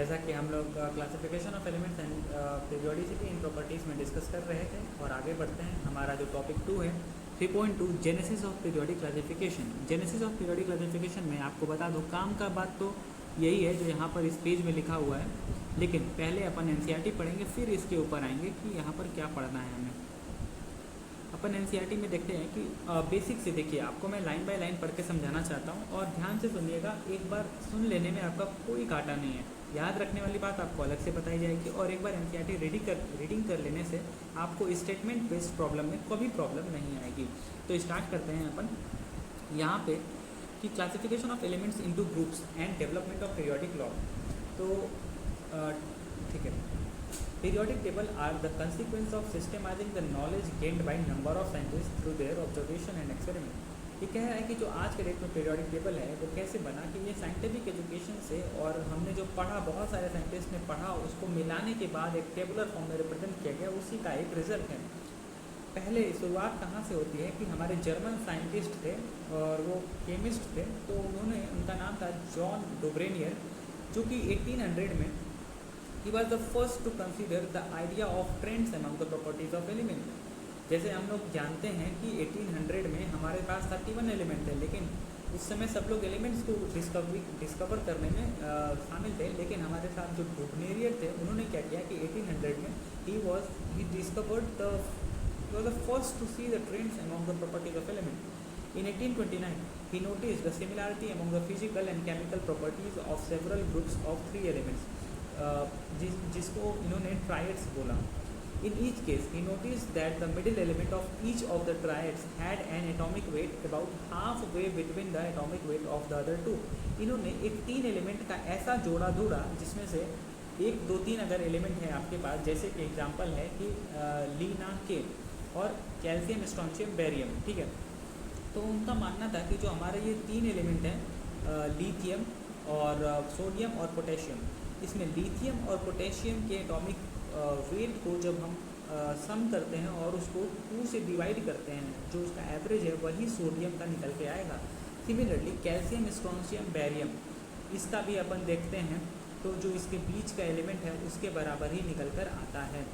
जैसा कि हम लोग classification of elements and periodicity in properties में डिस्कस कर रहे थे और आगे बढ़ते हैं। हमारा जो टॉपिक 2 है 3.2 genesis of periodic classification. Genesis of periodic classification में आपको बता दो काम का बात तो यही है जो यहाँ पर इस पेज में लिखा हुआ है, लेकिन पहले अपन एनसीईआरटी पढ़ेंगे फिर इसके ऊपर आएंगे कि यहाँ पर क्या पढ़ना है हमें। अपन एनसीईआरटी में देखते हैं कि बेसिक से देखिए, आपको मैं लाइन बाय लाइन पढ़ के समझाना चाहता हूँ और ध्यान से सुनिएगा। एक बार सुन लेने में आपका कोई घाटा नहीं है, याद रखने वाली बात आपको अलग से बताई जाएगी और एक बार एनसीईआरटी रीडिंग कर लेने से आपको स्टेटमेंट बेस्ड प्रॉब्लम में कोई भी प्रॉब्लम नहीं आएगी। तो स्टार्ट करते हैं अपन यहाँ पे कि classification of elements into groups and development of periodic law. तो ठीक है, periodic table are the consequence of systemizing the knowledge gained by number of scientists through their observation and experiment। ये कह रहा है कि जो आज के डेट में पीरियोडिक टेबल है वो कैसे बना कि ये साइंटिफिक एजुकेशन से और हमने जो पढ़ा, बहुत सारे साइंटिस्ट ने पढ़ा, उसको मिलाने के बाद एक टेबुलर फॉर्म में रिप्रेजेंट किया गया, उसी का एक रिजल्ट है। पहले शुरुआत कहाँ से होती है कि हमारे जर्मन साइंटिस्ट थे और वो केमिस्ट थे, तो उनका नाम था जॉन डोब्रेनियर, जो कि 1800 में he was the first to consider the idea of trends among the properties of element। जैसे हम लोग जानते हैं कि 1800 में हमारे पास 31 एलिमेंट थे, लेकिन उस समय सब लोग एलिमेंट्स को डिस्कवर करने में शामिल थे। लेकिन हमारे साथ जो डोब्रेनियर थे उन्होंने क्या किया कि 1800 में he discovered the first to see the trends among the properties of element। In 1829 he noticed the similarity among the physical and chemical properties of several groups of 3 elements, जिसको इन्होंने ट्रायड्स बोला। In each case he notice that the middle element of each of the triads had an atomic weight about half way between the atomic weight of the other two. इन्होंने एक 3 element का ऐसा जोड़ा ढूंढा जिसमें से 1, 2, 3 अगर एलिमेंट है आपके पास, जैसे कि एग्जाम्पल है कि लीना के और कैल्शियम, स्ट्रोंशियम, बेरियम, ठीक है। तो उनका मानना था कि जो हमारे ये 3 एलिमेंट हैं लिथियम और सोडियम और पोटेशियम, इसमें लिथियम और पोटेशियम के एटॉमिक वेट को जब हम सम करते हैं और उसको 2 से डिवाइड करते हैं, जो उसका एवरेज है वही सोडियम का निकल के आएगा। सिमिलरली कैल्शियम, स्ट्रोंशियम, बेरियम, इसका भी अपन देखते हैं तो जो इसके बीच का एलिमेंट है उसके बराबर ही निकल कर आता है।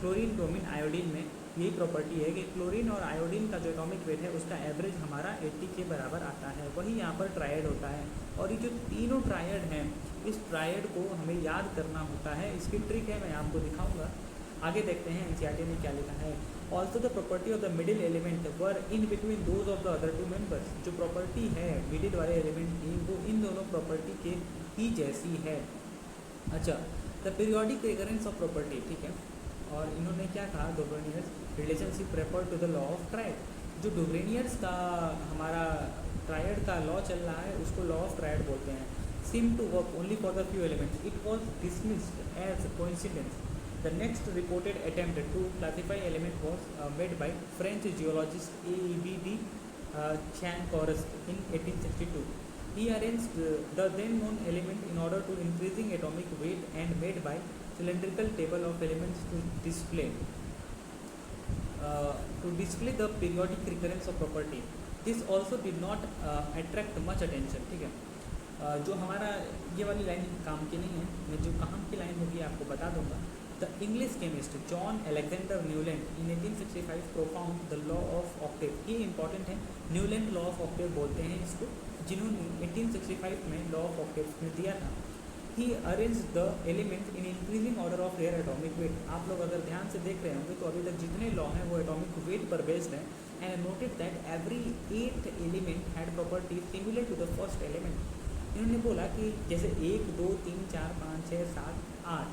क्लोरीन, ब्रोमीन, आयोडीन में यही प्रॉपर्टी है कि क्लोरीन और आयोडीन का जो एटॉमिक वेट है उसका एवरेज हमारा 80 के बराबर आता है। वही यहाँ पर ट्रायड होता है और ये जो तीनों ट्रायड हैं, इस ट्रायड को हमें याद करना होता है। इसकी ट्रिक है, मैं आपको दिखाऊंगा। आगे देखते हैं एनसीईआरटी ने क्या लिखा है। Also the property of the middle element were in between those of the other 2 members. जो प्रॉपर्टी है मिडिल वाले एलिमेंट की वो इन दोनों प्रॉपर्टी के ही जैसी है। अच्छा, the periodic recurrence of property, ठीक है। और इन्होंने क्या कहा, Dobereiner's relationship refer to the law of triad. जो डोब्रेनियर्स का हमारा ट्रायड का लॉ चल रहा है उसको लॉ ऑफ ट्रायड बोलते हैं। seemed to work only for the few elements. It was dismissed as a coincidence. The next reported attempt to classify element was made by French geologist A.E.B.D. Chancorst in 1862. He arranged the then known element in order to increasing atomic weight and made by cylindrical table of elements to display the periodic recurrence of property. This also did not attract much attention, ठीक है। जो हमारा ये वाली line काम की नहीं है, मैं जो काम की लाइन होगी आपको बता दूंगा। The English chemist John Alexander Newland in 1865 profound the law of octave. ये इंपॉर्टेंट है, न्यूलैंड लॉ ऑफ ऑक्टेव बोलते हैं इसको, जिन्होंने 1865 में लॉ ऑफ ऑक्टेव में दिया था। He arrange the element in increasing order of their atomic weight. आप लोग अगर ध्यान से देख रहे होंगे तो अभी तक जितने लॉ हैं वो एटॉमिक वेट पर बेस्ड हैं। And noted that every 8th element had property similar to the first element. इन्होंने बोला कि जैसे 1, 2, 3, 4, 5, 6, 7, 8,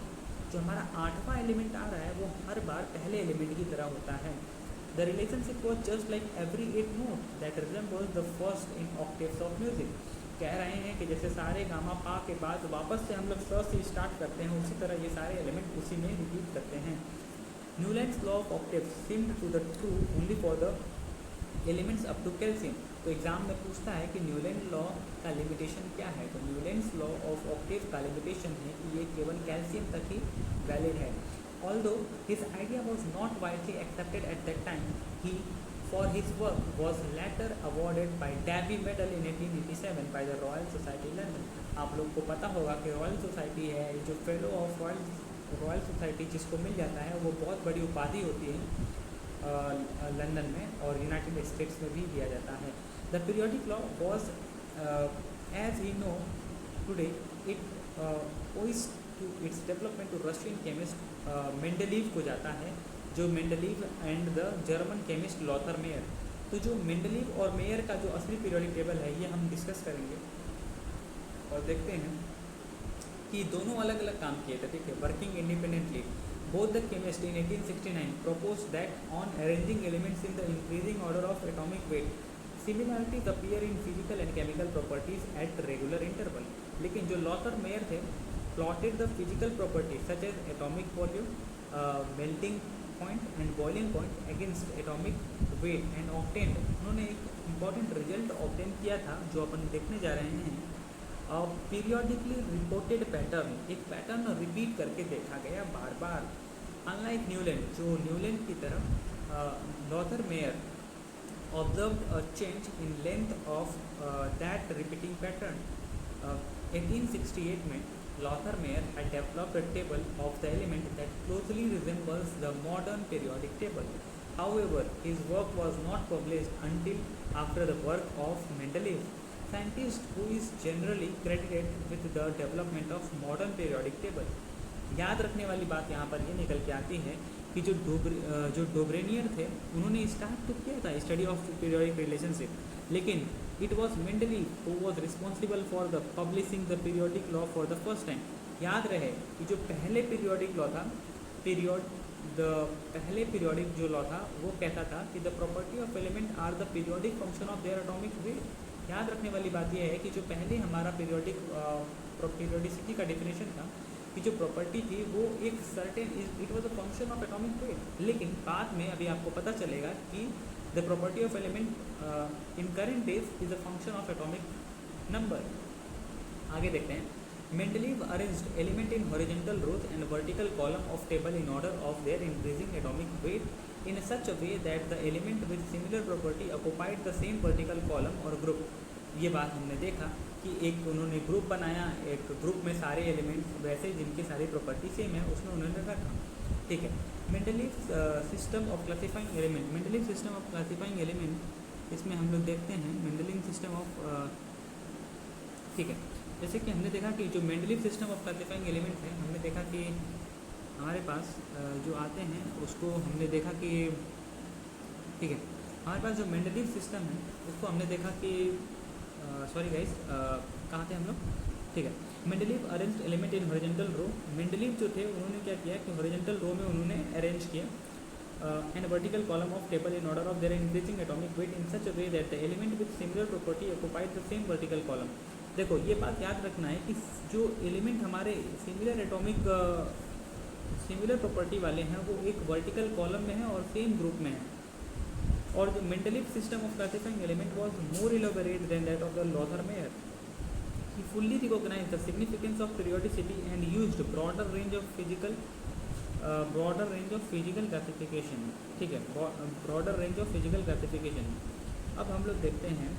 जो हमारा 8वां एलिमेंट आ रहा है वो हर बार पहले एलिमेंट की तरह होता है। The relationship was just like every 8 note that resembles the first in octaves of music. कह रहे हैं कि जैसे सारे गामा पा के बाद वापस से हम लोग स से स्टार्ट करते हैं, उसी तरह ये सारे एलिमेंट उसी में रिपीट करते हैं। Newlands law of octaves seemed to the true only for the elements up to calcium. तो एग्जाम में पूछता है कि न्यूलैंड लॉ का लिमिटेशन क्या है, तो न्यूलैंड्स लॉ ऑफ ऑक्टेव का लिमिटेशन है कि ये केवल कैल्शियम तक ही वैलिड है। Although his idea was not widely accepted at that time, he for his work was later awarded by Davy Medal in 1887 by the Royal Society London. आप लोग को पता होगा कि रॉयल सोसाइटी है, जो फेलो ऑफ रॉयल सोसाइटी जिसको मिल जाता है वो बहुत बड़ी उपाधि होती है लंदन में, और यूनाइटेड स्टेट्स में भी दिया जाता है. The periodic law was as he know today it owes to its development to Russian chemist Mendeleev को जाता है, जो Mendeleev and the German chemist Lothar Meyer. तो जो मेंडलीव और मेयर का जो असली पीरियोडिक टेबल है ये हम डिस्कस करेंगे और देखते हैं कि दोनों अलग अलग काम किए थे. ठीक है, working independently. Both the chemist in 1869 proposed that on arranging elements in the increasing order of atomic weight, similarities appear in physical and chemical properties at regular interval. लेकिन जो लॉथर मेयर थे plotted the physical properties such as atomic volume, melting point and boiling point against atomic weight and obtained. उन्होंने एक important result obtain किया था जो अपन देखने जा रहे हैं. पीरियोडिकली रिपोर्टेड पैटर्न, एक पैटर्न रिपीट करके देखा गया बार बार. अनलाइक न्यूलैंड, जो न्यूलैंड की तरह Lothar mayor observe a change in length of that repeating pattern. 1868 में Lothar mayor had developed a table of the element that closely resembles the modern periodic table. However, his work was not published until after the work of Mendeleev, scientist who is generally credited with the development of modern periodic table. याद रखने वाली बात यहाँ पर ये निकल के आती है कि जो डोब्रेनियर थे उन्होंने स्टार्ट तो किया था स्टडी ऑफ पीरियोडिक रिलेशनशिप, लेकिन it was Mendeleev who was responsible for the publishing the periodic law for the first time. याद रहे कि जो पहले पीरियोडिक लॉ था, पहले पीरियोडिक जो लॉ था वो कहता था कि the property of element are the periodic function of their atomic weight. याद रखने वाली बात यह है कि जो पहले हमारा पीरियोडिसिटी का डेफिनेशन था कि जो प्रॉपर्टी थी वो एक certain it was a function of atomic weight. लेकिन बाद में अभी आपको पता चलेगा कि the property of element in current days is a function of atomic number. आगे देखते हैं. Mendeleev arranged element in horizontal rows and vertical column of table in order of their increasing atomic weight in such a way that the element with similar property occupied the same vertical column or group. ये बात हमने देखा कि एक उन्होंने group बनाया, एक group में सारे एलिमेंट्स वैसे जिनकी सारी प्रॉपर्टी सेम है उसमें उन्होंने रखा. ठीक है. Mendeleev system of classifying element. Mendeleev system of classifying element, इसमें हम लोग देखते हैं मेंडलीव सिस्टम ऑफ. ठीक है, जैसे कि हमने देखा कि जो Mendeleev system of classifying element है, हमने देखा कि हमारे पास जो आते हैं उसको हमने देखा कि ठीक है, हमारे पास जो मेंडलीव सिस्टम है उसको हमने देखा कि सॉरी गाइस, कहाँ थे हम लोग. ठीक है. Mendeleev arranged element in horizontal row. Mendeleev जो थे उन्होंने क्या किया कि हॉरिजॉन्टल रो में उन्होंने अरेंज किया and vertical column of table in order of their increasing atomic wait in such a way that the element with similar property occupied the same vertical column. देखो ये बात याद रखना है कि जो एलिमेंट हमारे सिमिलर एटॉमिक सिमिलर प्रॉपर्टी वाले हैं वो एक वर्टिकल कॉलम में है और सेम ग्रुप में है. और जो Mendeleev system of classifying element was more elaborate than that of the Lothar Meyer. He fully recognized the significance of periodicity and used broader range of physical classification. ठीक है, broader range of physical classification. अब हम लोग देखते हैं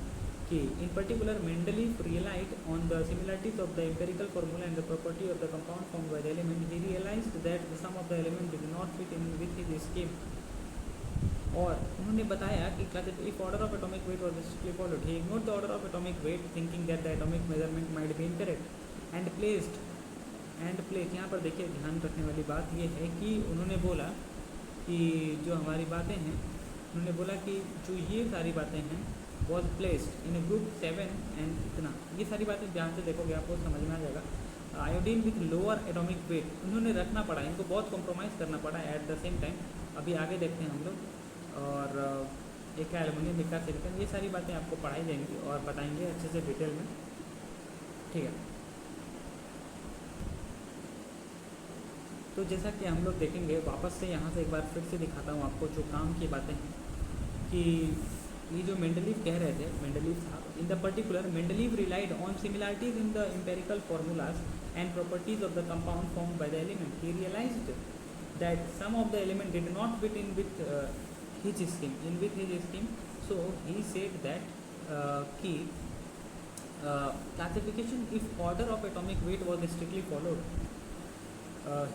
कि in particular Mendeleev relied on the similarities of the empirical formula and the property of the compound formed by the element. He realized that the sum of the element did not fit in with his scheme. और उन्होंने बताया कि if order of atomic weight was strictly followed, he ignored the order of atomic weight thinking that the atomic measurement might be incorrect and placed यहाँ पर देखिए ध्यान रखने वाली बात ये है कि उन्होंने बोला कि जो हमारी बातें हैं, उन्होंने बोला कि जो ये सारी बातें हैं was placed in group 7 and इतना, ये सारी बातें ध्यान से देखोगे आपको समझ में आ जाएगा. Iodine with lower atomic weight उन्होंने रखना पड़ा, इनको बहुत कॉम्प्रोमाइज़ करना पड़ा एट द सेम टाइम. अभी आगे देखते हैं हम लोग. और एक है एल्युमिनियम, एक का सिलिकॉन. ये सारी बातें आपको पढ़ाई जाएंगी और बताएंगे अच्छे से डिटेल में. ठीक है. तो जैसा कि हम लोग देखेंगे वापस से यहाँ से एक बार फिर से दिखाता हूँ आपको जो काम की बातें हैं कि ये जो मेंडलीव कह रहे थे, मेंडलीव साहब, in the particular Mendeleev relied on similarities in the empirical formulas and properties of the compound formed by the element. He realized that some of the element did not fit in with his scheme. In with his scheme, so he said that कि classification if order of atomic weight was strictly followed,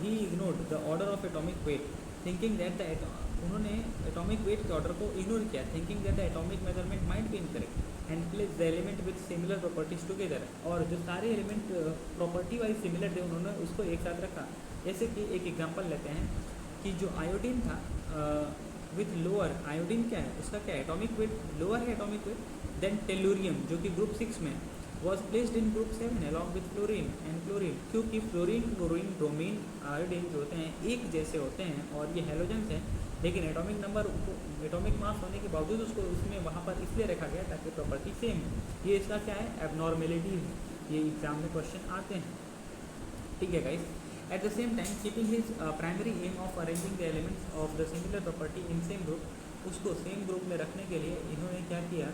he ignored the order of atomic weight, thinking that the उन्होंने atomic weight के order को ignore किया, thinking that the atomic measurement might be incorrect and place the element with similar properties together. और जो सारे element property wise similar थे उन्होंने उसको एक साथ रखा. जैसे कि एक एग्जांपल लेते हैं कि जो आयोडीन था विथ लोअर, आयोडीन क्या है उसका क्या एटॉमिक वेट लोअर है एटॉमिक वेट देन टेलुरियम जो कि ग्रुप 6 में was placed in group 7 along with fluorine and chlorine. क्योंकि फ्लोरीन, क्लोरीन, ब्रोमीन, आयोडीन जो होते हैं एक जैसे होते हैं और ये हेलोजेंस हैं, लेकिन एटॉमिक नंबर, एटॉमिक मास होने के बावजूद उसको उसमें वहाँ पर इसलिए रखा गया ताकि प्रॉपर्टी सेम है. ये इसका क्या है एबनॉर्मेलिटी है. ये एग्जाम में क्वेश्चन आते हैं. ठीक है guys. At the same time keeping his primary aim of arranging the elements of the similar property in same group, उसको सेम ग्रुप में रखने के लिए इन्होंने क्या किया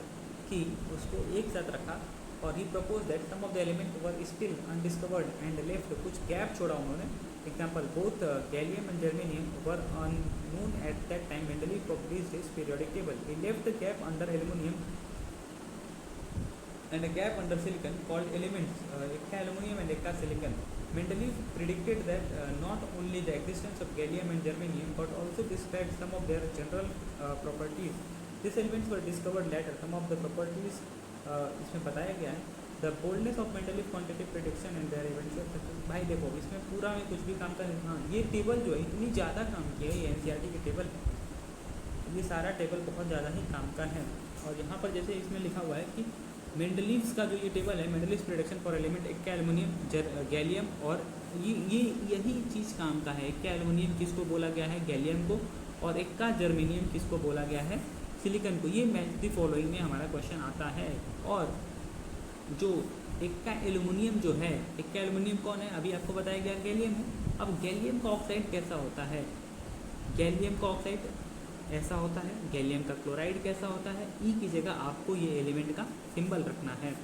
कि उसको एक साथ रखा. और he propose that some of the element were still undiscovered and left, कुछ गैप छोड़ा उन्होंने. Example both gallium and germanium were unknown at that time. Mendeleev published his periodic table. He left the gap under aluminum and a gap under silicon called elements, ekka aluminum and ekka silicon. Mendeleev predicted that not only the existence of gallium and germanium but also described some of their general properties. These elements were discovered later. Some of the properties इसमें बताया गया है. The boldness of Mendeleev quantitative prediction and their eventual success. भाई देखो इसमें पूरा में कुछ भी काम का नहीं. हाँ ये टेबल जो है इतनी ज़्यादा काम किया है, ये एनसीईआरटी के टेबल, ये सारा टेबल बहुत ज़्यादा ही काम का है. और यहाँ पर जैसे इसमें लिखा हुआ है कि मेंडलीव्स का जो ये टेबल है, Mendeleev's prediction for element Ekka aluminium, gallium, और ये यही चीज़ काम का है. एक्का एल्युमिनियम किसको बोला गया है, गैलियम को, और एक्का जर्मेनियम किसको बोला गया है, सिलिकन को. ये मैच द फॉलोइंग में हमारा क्वेश्चन आता है. और जो एक्का एल्युमिनियम जो है, एक्का एल्युमिनियम कौन है, अभी आपको बताया गया गैलियम है. अब गैलियम का ऑक्साइड कैसा होता है, गैलियम का ऑक्साइड ऐसा होता है, गैलियम का क्लोराइड कैसा होता है. ई की जगह आपको ये एलिमेंट का सिंबल रखना है.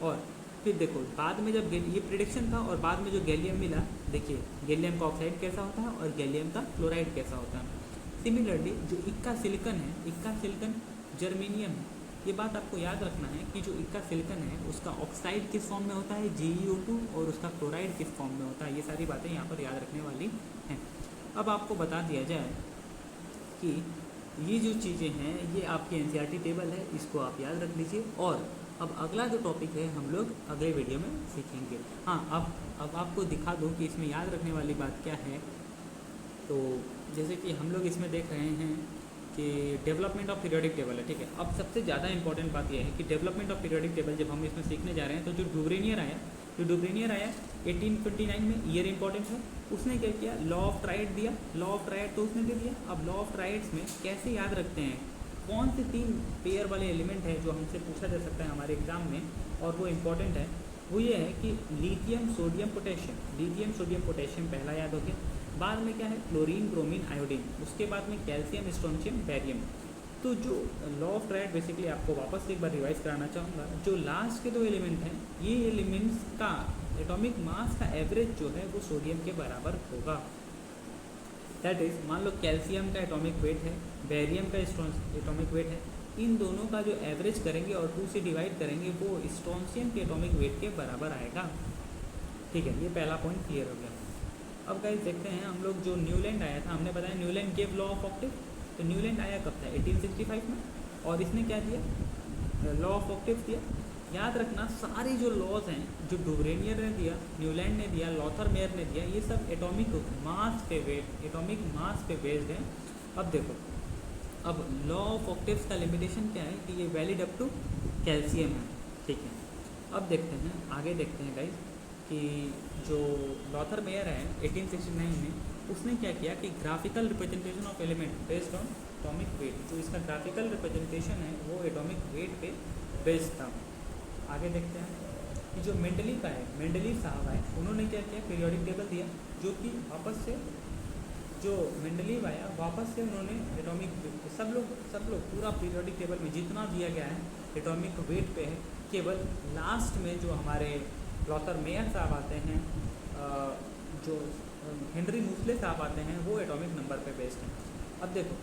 और फिर देखो बाद में जब ये प्रेडिक्शन था और बाद में जो गैलियम मिला, देखिए गैलियम का ऑक्साइड कैसा होता है और गैलियम का क्लोराइड कैसा होता है. सिमिलरली जो इक्का सिलिकन है, इक्का सिलिकन जर्मेनियम है. ये बात आपको याद रखना है कि जो इक्का सिलिकन है उसका ऑक्साइड किस फॉर्म में होता है, JeO2, और उसका क्लोराइड किस फॉर्म में होता है. ये सारी बातें यहाँ पर याद रखने वाली हैं. अब आपको बता दिया जाए कि ये जो चीज़ें हैं ये आपकी एनसीईआरटी टेबल है, इसको आप याद रख लीजिए. और अब अगला जो टॉपिक है हम लोग अगले वीडियो में सीखेंगे. हाँ अब आपको दिखा दूँ कि इसमें याद रखने वाली बात क्या है. तो जैसे कि हम लोग इसमें देख रहे हैं कि डेवलपमेंट ऑफ पीरियोडिक टेबल है. ठीक है. अब सबसे ज़्यादा इंपॉर्टेंट बात यह है कि डेवलपमेंट ऑफ पीरियोडिक टेबल जब हम इसमें सीखने जा रहे हैं तो जो डुब्रेनियर आया 1829 में, ईयर इंपॉर्टेंट है. उसने क्या किया, लॉ ऑफ ट्राइड दिया. लॉ ऑफ ट्राइड तो उसने दे दिया. अब लॉ ऑफ ट्राइड्स में कैसे याद रखते हैं, कौन से 3 पेयर वाले एलिमेंट हैं जो हमसे पूछा जा सकता है हमारे एग्जाम में, और वो इम्पॉर्टेंट है. वो ये है कि lithium sodium potassium, lithium sodium potassium पहला याद हो गया. बाद में क्या है, क्लोरीन, ब्रोमीन, आयोडीन. उसके बाद में कैल्शियम, स्ट्रोंशियम, बैरियम. तो जो लॉ ऑफ ट्राइड बेसिकली आपको वापस से एक बार रिवाइज कराना चाहूँगा. जो लास्ट के 2 एलिमेंट हैं, ये एलिमेंट्स का एटॉमिक मास का एवरेज जो है वो सोडियम के बराबर होगा. दैट इज़, मान लो कैल्शियम का एटॉमिक वेट है, बैरियम का एटॉमिक वेट है, इन दोनों का जो एवरेज करेंगे और 2 से डिवाइड करेंगे वो स्ट्रोंशियम के एटॉमिक वेट के बराबर आएगा. ठीक है, ये पहला पॉइंट क्लियर हो गया. अब गाइस देखते हैं हम लोग, जो न्यूलैंड आया था, हमने बताया Newland gave law of octave. तो न्यूलैंड आया कब था, 1865 में. और इसने क्या दिया, लॉ ऑफ ऑक्टेव दिया. याद रखना सारे जो लॉज हैं जो डुब्रेनियर ने दिया, न्यूलैंड ने दिया, लॉथर मेयर ने दिया, ये सब एटॉमिक मास पे बेस्ड है. अब देखो, अब लॉ ऑफ ऑक्टेव्स का लिमिटेशन क्या है कि ये वैलिड अप टू कैल्शियम है. ठीक है. अब देखते हैं, आगे देखते हैं गाइस कि जो लॉथर मेयर है 1869 में, उसने क्या किया कि graphical representation of element based on atomic weight. जो इसका ग्राफिकल रिप्रेजेंटेशन है वो एटॉमिक वेट पे बेस्ड था. आगे देखते हैं कि जो मेंडलीव साहब आए, उन्होंने क्या किया, पीरियोडिक टेबल दिया. जो कि वापस से जो मेंडलीव आया, वापस से उन्होंने एटॉमिक, सब लोग पूरा पीरियोडिक टेबल में जितना दिया गया है एटॉमिक वेट पे है. केवल लास्ट में जो हमारे लॉथर मेयर साहब आते हैं, जो हेनरी मूसले साहब आते हैं, वो एटॉमिक नंबर पे बेस्ड हैं. अब देखो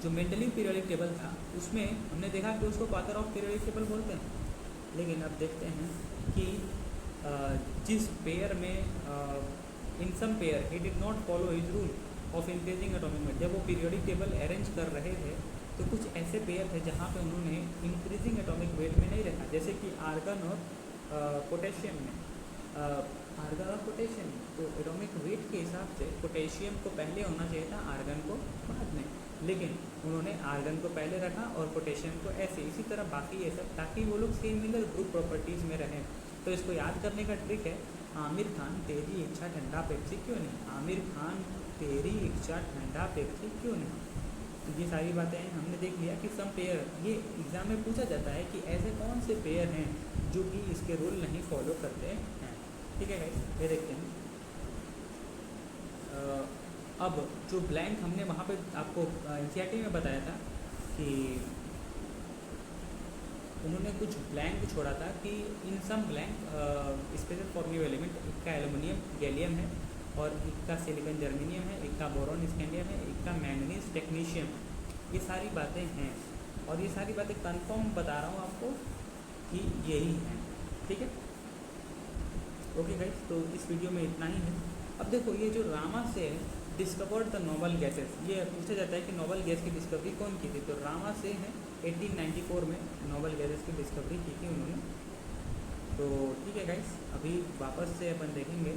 जो मेंडलीव पीरियोडिक टेबल था उसमें हमने देखा कि उसको फादर ऑफ पीरियोडिक टेबल बोलते हैं, लेकिन अब देखते हैं कि जिस पेयर में in some pair he did not follow his rule of increasing atomic weight. जब वो पीरियोडिक टेबल अरेंज कर रहे थे तो कुछ ऐसे पेयर थे जहाँ पे उन्होंने इंक्रीजिंग एटॉमिक वेट में नहीं रखा, जैसे कि आर्गन और पोटेशियम में। आर्गन और पोटेशियम, तो एटॉमिक वेट के हिसाब से पोटेशियम को पहले होना चाहिए था, आर्गन को बाद में, लेकिन उन्होंने आर्गन को पहले रखा और पोटेशियम को ऐसे। इसी तरह बाकी ये सब, ताकि वो लोग सिमिलर ग्रुप प्रॉपर्टीज़ में रहें। तो इसको याद करने का ट्रिक है, आमिर खान तेरी इच्छा ठंडा पेप्सी क्यों नहीं, आमिर खान तेरी इच्छा ठंडा पेप्सी क्यों नहीं। तो ये सारी बातें हमने देख लिया कि सम पेयर, ये एग्ज़ाम में पूछा जाता है कि ऐसे कौन से पेयर हैं जो कि इसके रूल नहीं फॉलो करते हैं। ठीक है गाइस, ये देखते हैं। अब जो ब्लैंक हमने वहाँ पे आपको एनसीईआरटी में बताया था कि उन्होंने कुछ ब्लैंक छोड़ा था कि इन सम ब्लैंक स्पेशल फॉर्मिव एलिमेंट, एक का एल्युमिनियम गैलियम है और एक का सिलिकॉन जर्मेनियम है, एक का बोरॉन स्कैंडियम है, एक का मैंगनीज टेक्नीशियम। ये सारी बातें हैं और ये सारी बातें कंफर्म बता रहा हूँ आपको कि यही हैं। ठीक है, ओके गाइस, तो इस वीडियो में इतना ही है। अब देखो, ये जो रामासे डिस्कवर्ड द नोबल गैसेस, ये पूछा जाता है कि नोबल गैस की डिस्कवरी कौन की थी, तो रामासे ने 1894 में नोबल गैसेस की डिस्कवरी की थी उन्होंने। तो ठीक है गाइस, अभी वापस से अपन देखेंगे